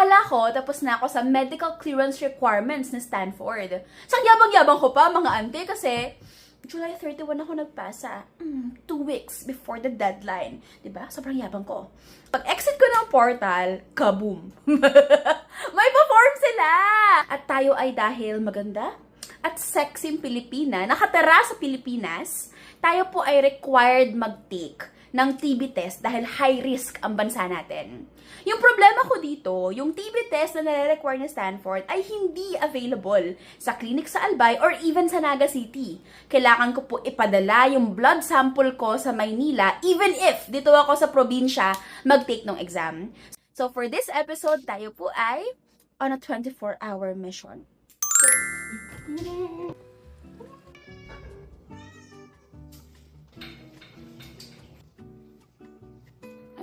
Akala ko, tapos na ako sa medical clearance requirements ng Stanford. Sa yabang-yabang ko pa, mga ante, kasi July 31 ako nagpasa. 2 weeks before the deadline. Diba? Sobrang yabang ko. Pag exit ko ng portal, kaboom! May perform sila! At tayo ay dahil maganda at sexy Pilipina, nakatira sa Pilipinas, tayo po ay required mag-take ng TB test dahil high risk ang bansa natin. Yung problema ko dito, yung TB test na nare-require ni Stanford ay hindi available sa clinic sa Albay or even sa Naga City. Kailangan ko po ipadala yung blood sample ko sa Maynila even if dito ako sa probinsya mag-take ng exam. So for this episode, tayo po ay on a 24-hour mission.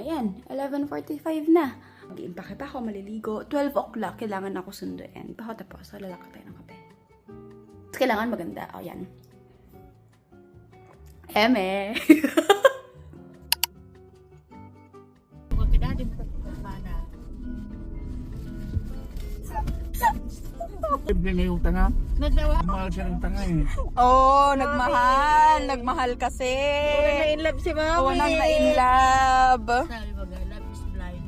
Ayan, 11:45 na. Mag-iimpake pa ako, maliligo. 12 o'clock, kailangan ako sunduin. Tapos, lalakad tayo ng kape. Tapos, kailangan maganda. O, yan. Eme! Libre na yung tanga. Mahal siya ng tanga eh. Oh, nagmahal. Nagmahal kasi. Na-inlove si Mami. Oo, nang na-inlove. Sabi ba, love is blind.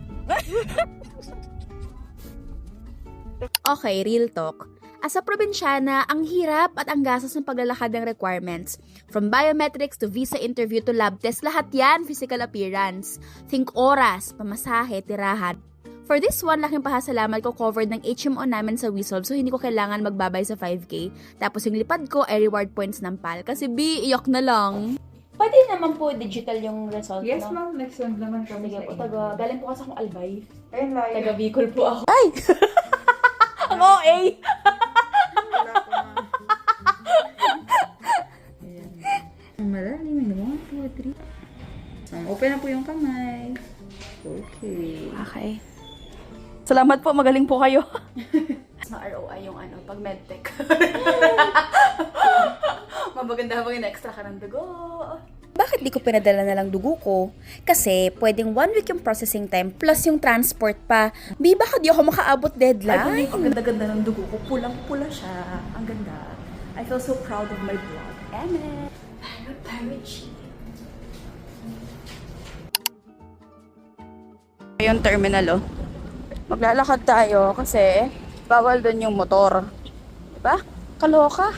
Okay, real talk. As a probinsyana, ang hirap at ang gastos ng paglalakad ng requirements. From biometrics to visa interview to lab test, lahat yan physical appearance. Think oras, pamasahe, tirahan. For this one, laking pasalamat ko covered ng HMO namin sa WeSolve so hindi ko kailangan magbabay sa 5K. Tapos yung lipad ko ay reward points ng PAL kasi iyak na lang. Pwede naman po digital yung result, Yes, no? ma'am. Next one naman kami Sige sa po, inyo. galing po kasi akong Albay. Ayun, layo. Taga Bicol po ako. Ay! Ang OA! Ang malalim. 1, 2, 3. Open na po yung kamay. Okay. Okay. Salamat po, magaling po kayo. Sa ROI yung pag medtech. Mabaganda habang in-extra ka ng dugo. Bakit di ko pinadala na lang dugo ko? Kasi pwedeng 1 week yung processing time plus yung transport pa. Baka di ako makaabot deadline. Ang ganda-ganda ng dugo ko. Pulang-pula siya. Ang ganda. I feel so proud of my blood. Eme. Parachi. Yung terminal, oh. Maglalakad tayo kasi bawal doon yung motor. Diba? Kaloka.